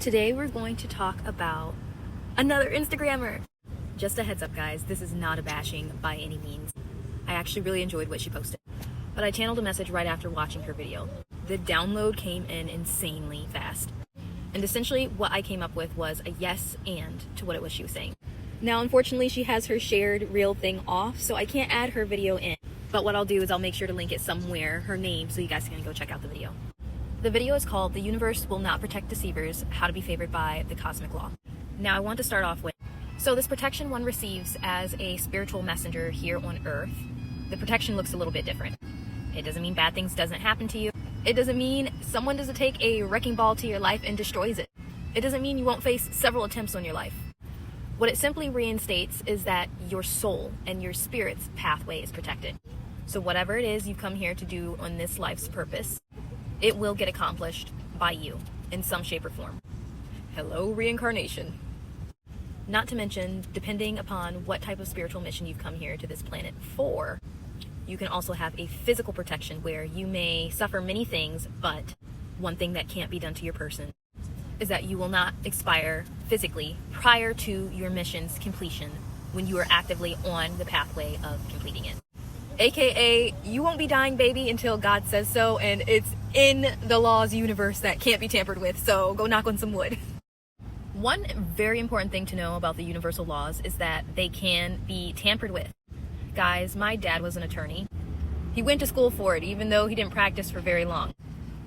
Today we're going to talk about another Instagrammer. Just a heads up guys, this is not a bashing by any means. I actually really enjoyed what she posted, but I channeled a message right after watching her video. The download came in insanely fast. And essentially what I came up with was a yes and to what it was she was saying. Now unfortunately she has her shared reel thing off, so I can't add her video in. But what I'll do is I'll make sure to link it somewhere, her name, so you guys can go check out the video. The video is called "The Universe Will Not Protect Deceivers, How to Be Favored by the Cosmic Law." Now I want to start off with, so this protection one receives as a spiritual messenger here on Earth. The protection looks a little bit different. It doesn't mean bad things doesn't happen to you. It doesn't mean someone doesn't take a wrecking ball to your life and destroys it. It doesn't mean you won't face several attempts on your life. What it simply reinstates is that your soul and your spirit's pathway is protected. So whatever it is you've come here to do on this life's purpose, it will get accomplished by you in some shape or form. Hello, reincarnation. Not to mention, depending upon what type of spiritual mission you've come here to this planet for, you can also have a physical protection where you may suffer many things, but one thing that can't be done to your person is that you will not expire physically prior to your mission's completion when you are actively on the pathway of completing it. AKA, you won't be dying, baby, until God says so, and it's in the law's universe that can't be tampered with, so go knock on some wood. One very important thing to know about the universal laws is that they can be tampered with. Guys, my dad was an attorney. He went to school for it, even though he didn't practice for very long.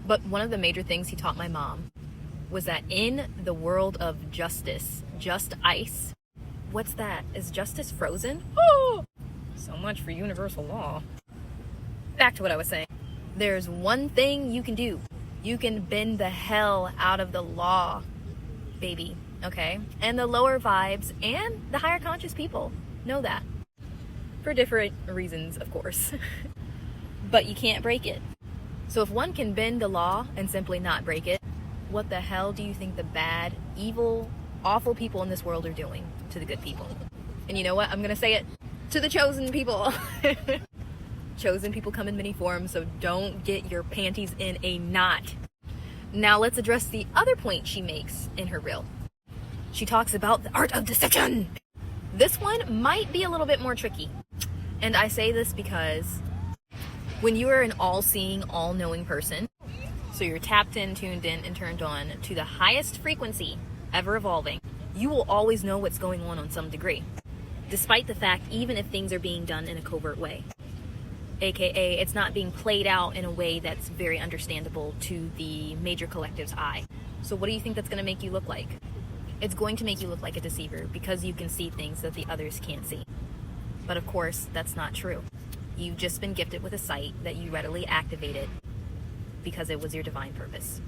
But one of the major things he taught my mom was that in the world of justice, just ice, what's that? Is justice frozen? Oh! So much for universal law. Back to what I was saying. There's one thing you can do. You can bend the hell out of the law, baby, okay? And the lower vibes and the higher conscious people know that. For different reasons, of course. But you can't break it. So if one can bend the law and simply not break it, what the hell do you think the bad, evil, awful people in this world are doing to the good people? And you know what? I'm gonna say it. To the chosen people. Chosen people come in many forms, so don't get your panties in a knot. Now let's address the other point she makes in her reel. She talks about the art of deception. This one might be a little bit more tricky. And I say this because when you are an all-seeing, all-knowing person, so you're tapped in, tuned in, and turned on to the highest frequency ever evolving, you will always know what's going on some degree. Despite the fact, even if things are being done in a covert way. AKA, it's not being played out in a way that's very understandable to the major collective's eye. So what do you think that's going to make you look like? It's going to make you look like a deceiver because you can see things that the others can't see. But of course, that's not true. You've just been gifted with a sight that you readily activated because it was your divine purpose.